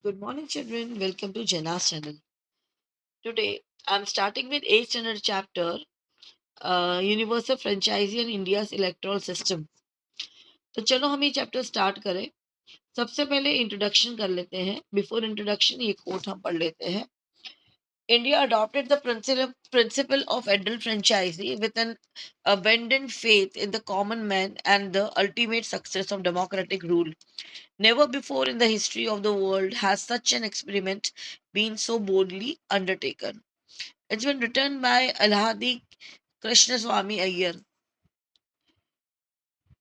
Good morning, children. Welcome to Jenna's channel. Today, I'm starting with 8th standard chapter, Universal Franchisee and India's Electoral System. तो चलो हम ये chapter start करें. सबसे पहले introduction कर लेते हैं. बिफोर इंट्रोडक्शन ये कोट हम पढ़ लेते हैं. India adopted the principle of adult franchisee with an abundant faith in the common man and the ultimate success of democratic rule. Never before in the history of the world has such an experiment been so boldly undertaken. It's been written by Alhadi Krishnaswamy Iyer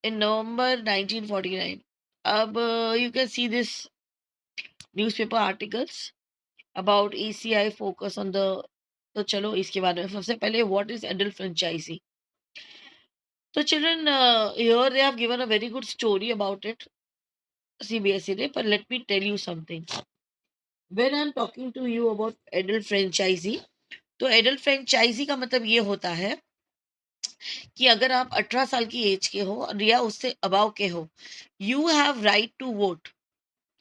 in November 1949. You can see this newspaper articles about ECI focus on the. तो चलो इसके बारे में सबसे पहले what is adult franchisee. So children, here they have given a very good story about it, CBSE ने. But let me tell you something. When I'm talking to you about adult franchisee, तो adult franchise का मतलब ये होता है कि अगर आप 18 साल की एज के हो और या उससे अबाव के हो, you have right to vote.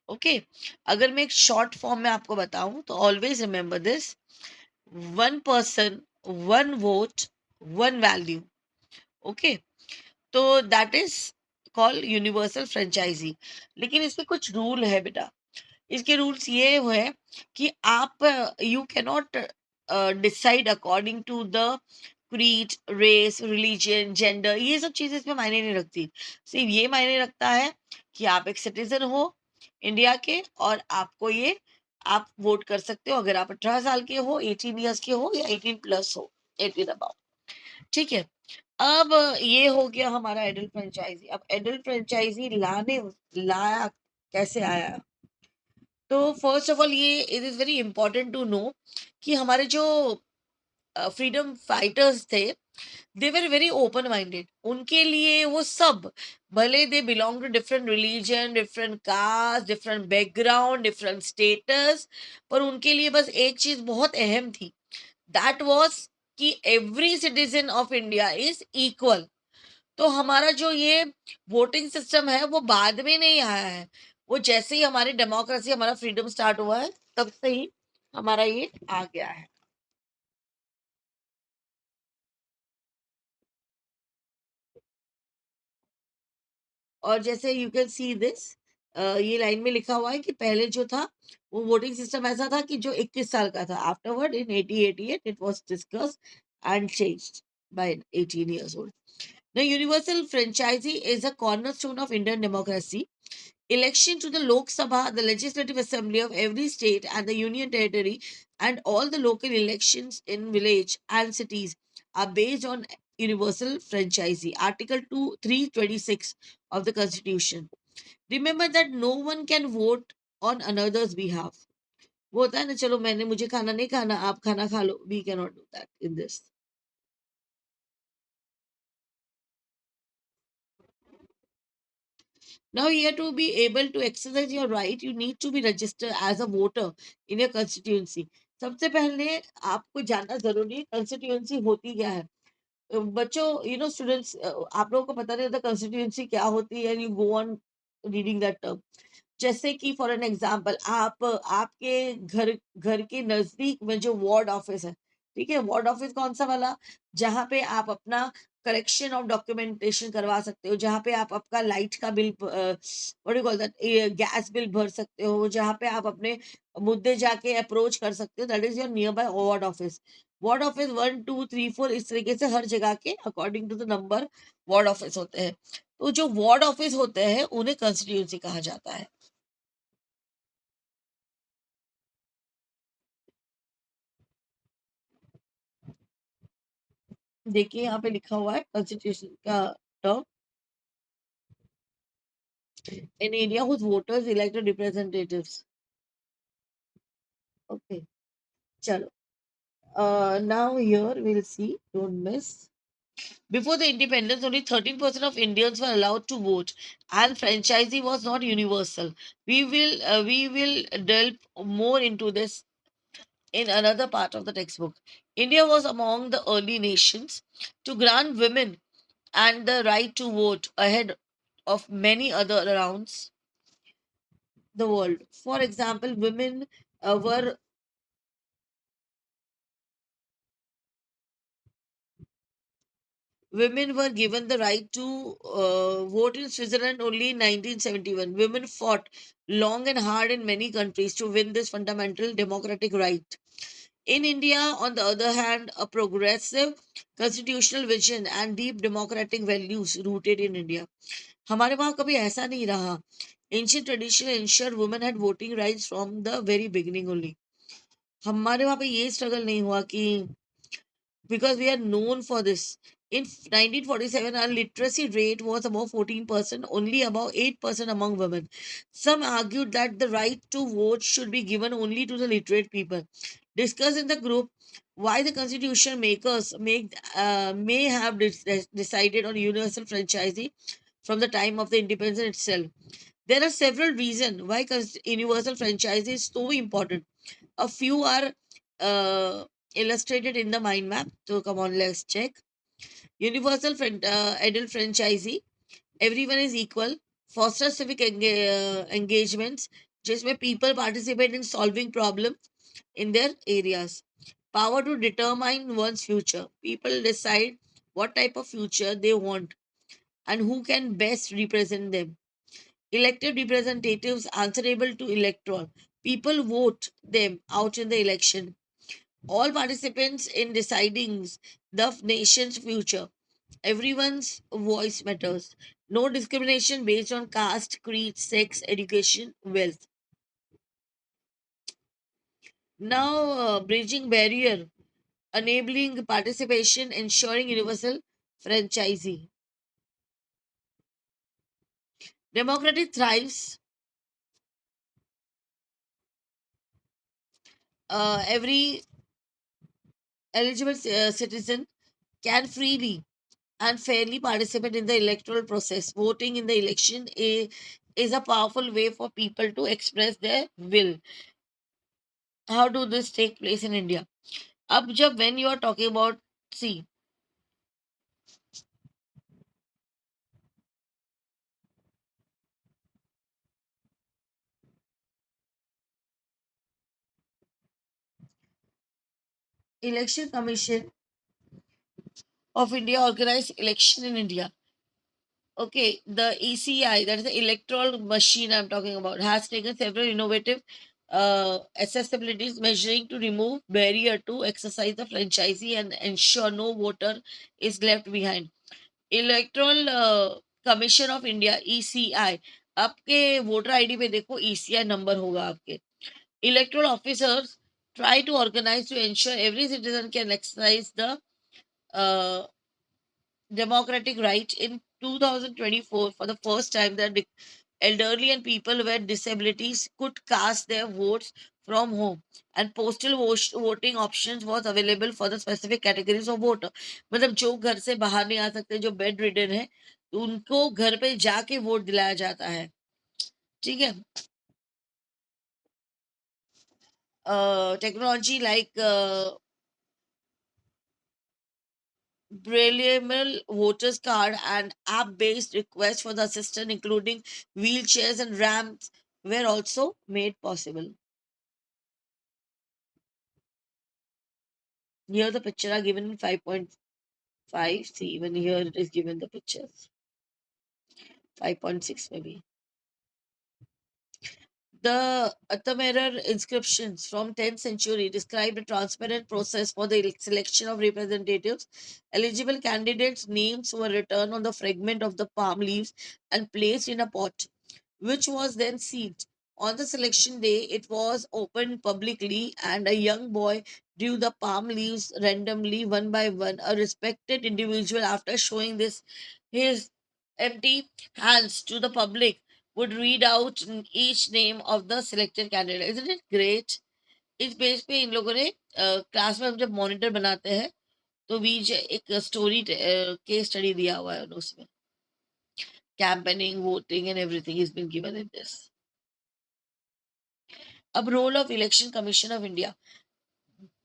Okay, अगर मैं एक शॉर्ट फॉर्म में आपको बताऊं तो always remember this: one person, one vote, one value. Okay, तो that is called universal franchise. लेकिन इसके कुछ रूल है बेटा. इसके रूल्स ये है कि आप you can not decide according to the creed, race, religion, gender. ये सब चीजें इसमें मायने नहीं रखती. सिर्फ ये मायने रखता है कि आप एक सिटीजन हो इंडिया के और आपको ये आप वोट कर सकते हो अगर आप 18 साल के हो, 18 ईयर्स के हो या 18 प्लस हो, 18 अबाउ. ठीक है. अब ये हो गया हमारा एडल्ट फ्रेंचाइजी. अब एडल्ट फ्रेंचाइजी लाया कैसे आया. तो फर्स्ट ऑफ ऑल ये it is very important to know कि हमारे जो फ्रीडम फाइटर्स थे, they were very open minded. उनके लिए वो सब, भले they belong to different religion, different caste, different background, different status, पर उनके लिए बस एक चीज बहुत अहम थी. दैट वाज कि every citizen of India is equal. तो हमारा जो ये वोटिंग सिस्टम है वो बाद में नहीं आया है. वो जैसे ही हमारी डेमोक्रेसी, हमारा फ्रीडम स्टार्ट हुआ है, तब से ही हमारा ये आ गया है. और जैसे यू कैन सी दिस, ये लाइन में लिखा हुआ है कि पहले जो था वो वोटिंग सिस्टम ऐसा था कि जो 21 साल का था. Afterward in 1888 it was discussed and changed by 18 years old. The universal franchisee is a cornerstone of Indian democracy. Election to the Lok Sabha, the legislative assembly of every state and the union territory, and all the local elections in village and cities are based on universal franchisee. Article 2, 326 of the Constitution. Remember that no one can vote on another's behalf. वो होता है ना, चलो मैंने मुझे खाना नहीं खाना, आप खाना खा लो. We cannot do that in this. Now, here to be able to exercise your right, you need to be registered as a voter in your constituency. सबसे पहले आपको जानना जरूरी है कंस्टिट्यूएंसी होती क्या है. बच्चों, स्टूडेंट्स, आप लोगों को पता नहीं होता कंस्टिट्यूएंसी क्या होती है. You go on reading that term. जैसे कि फॉर एन एग्जांपल, आप आपके घर घर के नजदीक में जो वार्ड ऑफिस है, ठीक है, वार्ड ऑफिस कौन सा वाला, जहाँ पे आप अपना करेक्शन ऑफ डॉक्यूमेंटेशन करवा सकते हो, जहाँ पे आप आपका लाइट का bill, what you call that, gas bill भर सकते हो, जहाँ पे आप अपने मुद्दे जाके अप्रोच कर सकते हो. That is your near by ward office. Ward office 1 2 3 4 इस तरीके से हर जगह के according to the number ward office होते हैं. तो जो वार्ड ऑफिस होते हैं उन्हें कंस्टिट्यूंसी कहा जाता है. देखिए यहाँ पे लिखा हुआ है कॉन्स्टिट्यूशन का term: an area whose voters elected representatives. Okay, चलो. Now here will see, don't miss. Before the independence, only 13% of Indians were allowed to vote, and franchisee was not universal. We will delve more into this in another part of the textbook. India was among the early nations to grant women and the right to vote ahead of many other rounds. the world. For example, women were given the right to vote in Switzerland only in 1971. Women fought long and hard in many countries to win this fundamental democratic right. In India, on the other hand, a progressive constitutional vision and deep democratic values rooted in India. हमारे वहाँ कभी ऐसा नहीं रहा. Ancient tradition ensured women had voting rights from the very beginning only. हमारे वहाँ पे ये स्ट्रगल नहीं हुआ कि because we are known for this. In 1947, our literacy rate was above 14%, only above 8% among women. Some argued that the right to vote should be given only to the literate people. Discussed in the group why the constitution makers may have decided on universal franchising from the time of the independence itself. There are several reasons why universal franchise is so important. A few are uh, illustrated in the mind map. So come on, let's check. Universal adult franchisee. Everyone is equal. Foster civic engagements, जिसमें people participate in solving problems in their areas. Power to determine one's future. People decide what type of future they want and who can best represent them. Elected representatives answerable to electoral. People vote them out in the election. All participants in deciding the nation's future. Everyone's voice matters. No discrimination based on caste, creed, sex, education, wealth. Now, bridging barrier, enabling participation, ensuring universal franchising. Democracy thrives. Every eligible citizen can freely and fairly participate in the electoral process. Voting in the election is a powerful way for people to express their will. How do this take place in India? Ab jab when you are talking about, see, Election Commission of India organized election in India. Okay, the ECI, that is the electoral machine I'm talking about, has taken several innovative accessibilities measuring to remove barrier to exercise the franchisee and ensure no voter is left behind. Electoral commission of India ECI, आपके voter ID पे देखो ECI number होगा आपके. Electoral officers try to organize to ensure every citizen can exercise the democratic right. In 2024, for the first time, the elderly and people with disabilities could cast their votes from home, and postal voting options was available for the specific categories of voter. मतलब जो घर से बाहर नहीं आ सकते, जो bed ridden है, तो उनको घर पे जाके वोट दिलाया जाता है. ठीक है. Technology like Brailleable voters card and app-based requests for the assistant, including wheelchairs and ramps, were also made possible. Here the picture are given in 5.5. See, even here it is given the pictures. 5.6 maybe. The Atamarer inscriptions from 10th century describe a transparent process for the selection of representatives. Eligible candidates' names were written on the fragment of the palm leaves and placed in a pot, which was then sealed. On the selection day, it was opened publicly, and a young boy drew the palm leaves randomly, one by one. A respected individual, after showing this his empty hands to the public, would read out each name of the selected candidate. Isn't it great? इस base पे इन लोगों ने class में हम जब monitor बनाते हैं तो बीच एक स्टोरी केस स्टडी दिया हुआ है उसमें. Campaigning, voting, and everything has been given in this. अब role of election commission of India,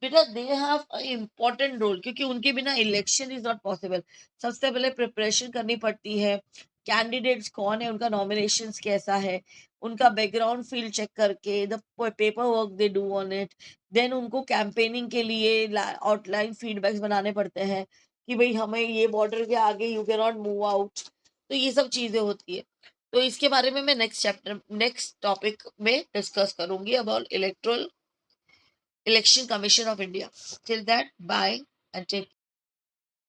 बेटा they have a important role, क्योंकि उनके बिना इलेक्शन इज नॉट पॉसिबल. सबसे पहले प्रिपरेशन करनी पड़ती है. कैंडिडेट्स कौन है, उनका नॉमिनेशंस कैसा है, उनका बैकग्राउंड फील्ड चेक करके the paper work they do on it, then उनको कैंपेनिंग के लिए आउटलाइन फीडबैक्स बनाने पड़ते हैं कि भाई हमें ये बॉर्डर के आगे you can not move out. तो ये सब चीजें होती है। तो इसके बारे में मैं नेक्स्ट टॉपिक में डिस्कस करूंगी about election commission of India. Till that, bye and take